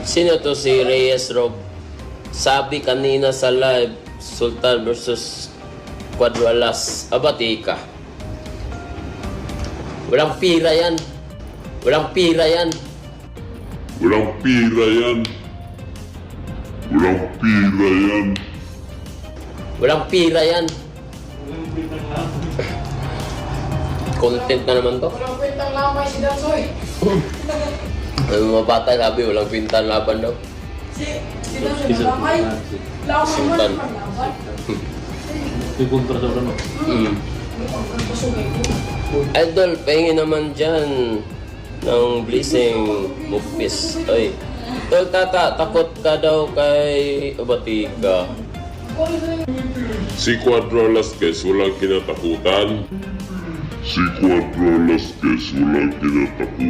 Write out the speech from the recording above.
Sino to si Reyes Rob? Sabi kanina sa live, Sultan versus Quadralas. Abatika. Walang pira yan. Walang pira yan. Walang pira yan. Walang pira yan. Walang pira yan. Content na naman to. Walang kwentang lamay si Dansoy. Ay, mga bata sabi, walang pintan laban daw. Si Dansoy na lamay. Lamay mo Sultan. naman laban. Ikontra sa ano. Idol, pahingi naman dyan ng blessing mupis. Ay, tol tata, takot ka daw kay Abatika. Si Quadralas guys, walang kinatakutan. Si Quadralas guys, walang kinatakutan.